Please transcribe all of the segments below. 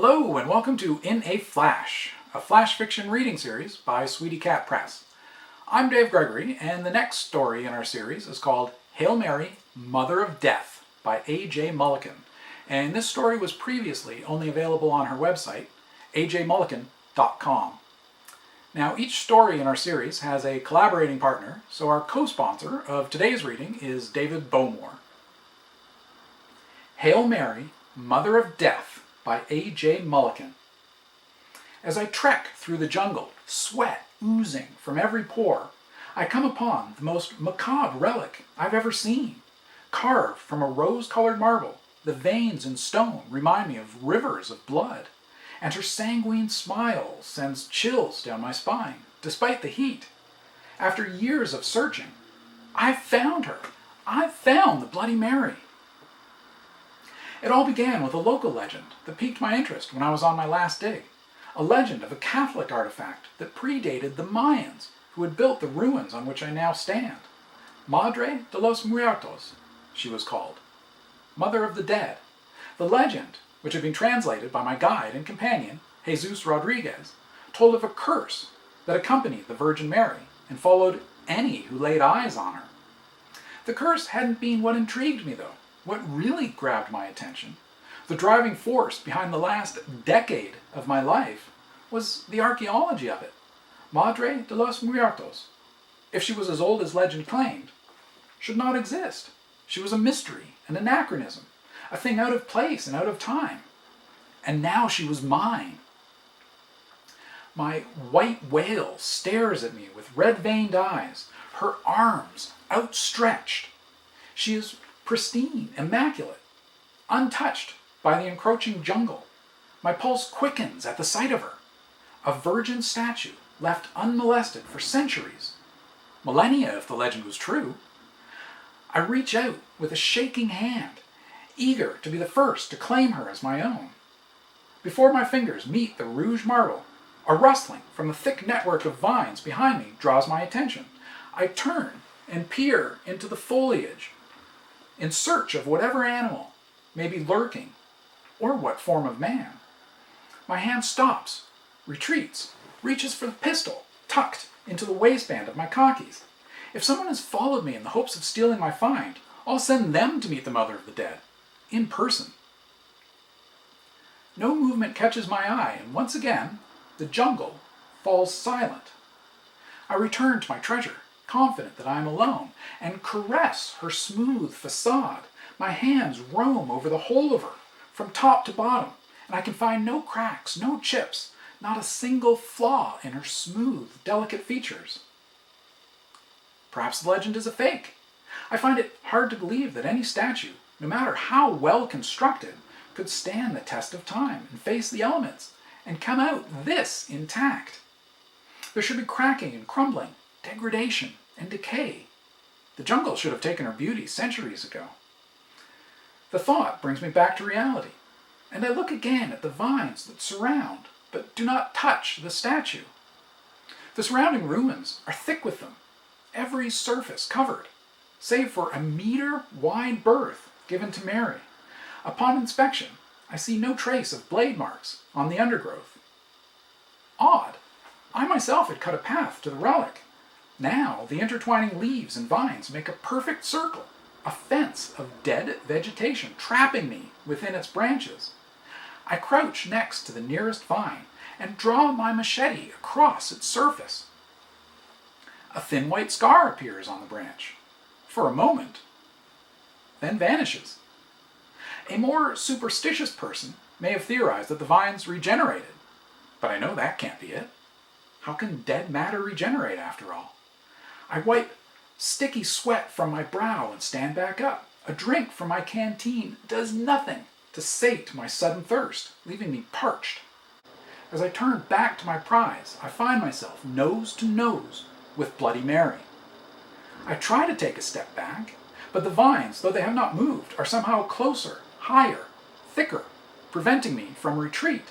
Hello and welcome to In a Flash, a flash fiction reading series by Sweetycat Press. I'm Dave Gregory, and the next story in our series is called Hail Mary, Mother of Death by A.J. Mulliken. And this story was previously only available on her website, ajmulliken.com. Now, each story in our series has a collaborating partner, so our co-sponsor of today's reading is David Bowmore. Hail Mary, Mother of Death by A.J. Mulliken. As I trek through the jungle, sweat oozing from every pore, I come upon the most macabre relic I've ever seen. Carved from a rose-colored marble, the veins in stone remind me of rivers of blood, and her sanguine smile sends chills down my spine, despite the heat. After years of searching, I've found her. I've found the Bloody Mary. It all began with a local legend that piqued my interest when I was on my last dig. A legend of a Catholic artifact that predated the Mayans, who had built the ruins on which I now stand. Madre de los Muertos, she was called. Mother of the Dead. The legend, which had been translated by my guide and companion, Jesus Rodriguez, told of a curse that accompanied the Virgin Mary and followed any who laid eyes on her. The curse hadn't been what intrigued me, though. What really grabbed my attention, the driving force behind the last decade of my life, was the archaeology of it. Madre de los Muertos, if she was as old as legend claimed, should not exist. She was a mystery, an anachronism, a thing out of place and out of time. And now she was mine. My white whale stares at me with red-veined eyes, her arms outstretched. She is pristine, immaculate, untouched by the encroaching jungle. My pulse quickens at the sight of her. A virgin statue left unmolested for centuries. Millennia, if the legend was true. I reach out with a shaking hand, eager to be the first to claim her as my own. Before my fingers meet the rouge marble, a rustling from the thick network of vines behind me draws my attention. I turn and peer into the foliage, in search of whatever animal may be lurking, or what form of man. My hand stops, retreats, reaches for the pistol, tucked into the waistband of my khakis. If someone has followed me in the hopes of stealing my find, I'll send them to meet the Mother of the Dead, in person. No movement catches my eye, and once again, the jungle falls silent. I return to my treasure, confident that I am alone, and caress her smooth facade. My hands roam over the whole of her, from top to bottom, and I can find no cracks, no chips, not a single flaw in her smooth, delicate features. Perhaps the legend is a fake. I find it hard to believe that any statue, no matter how well constructed, could stand the test of time and face the elements and come out this intact. There should be cracking and crumbling, degradation and decay. The jungle should have taken her beauty centuries ago. The thought brings me back to reality, and I look again at the vines that surround but do not touch the statue. The surrounding ruins are thick with them, every surface covered, save for a meter-wide berth given to Mary. Upon inspection, I see no trace of blade marks on the undergrowth. Odd. I myself had cut a path to the relic. Now the intertwining leaves and vines make a perfect circle, a fence of dead vegetation trapping me within its branches. I crouch next to the nearest vine and draw my machete across its surface. A thin white scar appears on the branch, for a moment, then vanishes. A more superstitious person may have theorized that the vines regenerated, but I know that can't be it. How can dead matter regenerate after all? I wipe sticky sweat from my brow and stand back up. A drink from my canteen does nothing to sate my sudden thirst, leaving me parched. As I turn back to my prize, I find myself nose to nose with Bloody Mary. I try to take a step back, but the vines, though they have not moved, are somehow closer, higher, thicker, preventing me from retreat.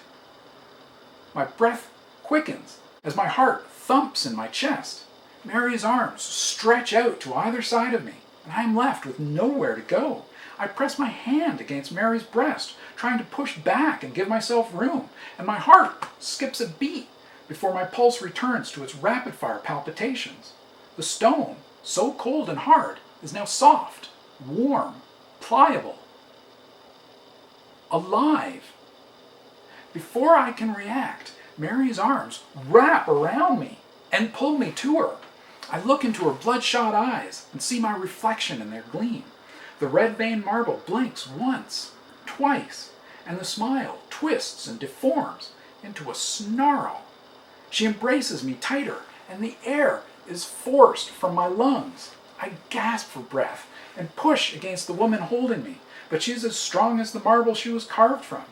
My breath quickens as my heart thumps in my chest. Mary's arms stretch out to either side of me, and I am left with nowhere to go. I press my hand against Mary's breast, trying to push back and give myself room, and my heart skips a beat before my pulse returns to its rapid-fire palpitations. The stone, so cold and hard, is now soft, warm, pliable, alive. Before I can react, Mary's arms wrap around me and pull me to her. I look into her bloodshot eyes and see my reflection in their gleam. The red-veined marble blinks once, twice, and the smile twists and deforms into a snarl. She embraces me tighter, and the air is forced from my lungs. I gasp for breath and push against the woman holding me, but she is as strong as the marble she was carved from.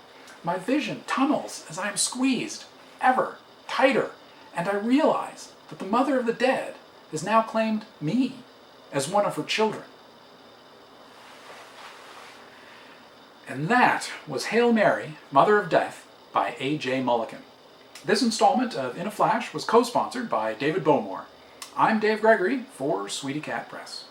My vision tunnels as I am squeezed ever tighter, and I realize that the mother of the dead has now claimed me as one of her children. And that was Hail Mary, Mother of Death by A.J. Mulliken. This installment of In a Flash was co-sponsored by David Bowmore. I'm Dave Gregory for Sweetycat Press.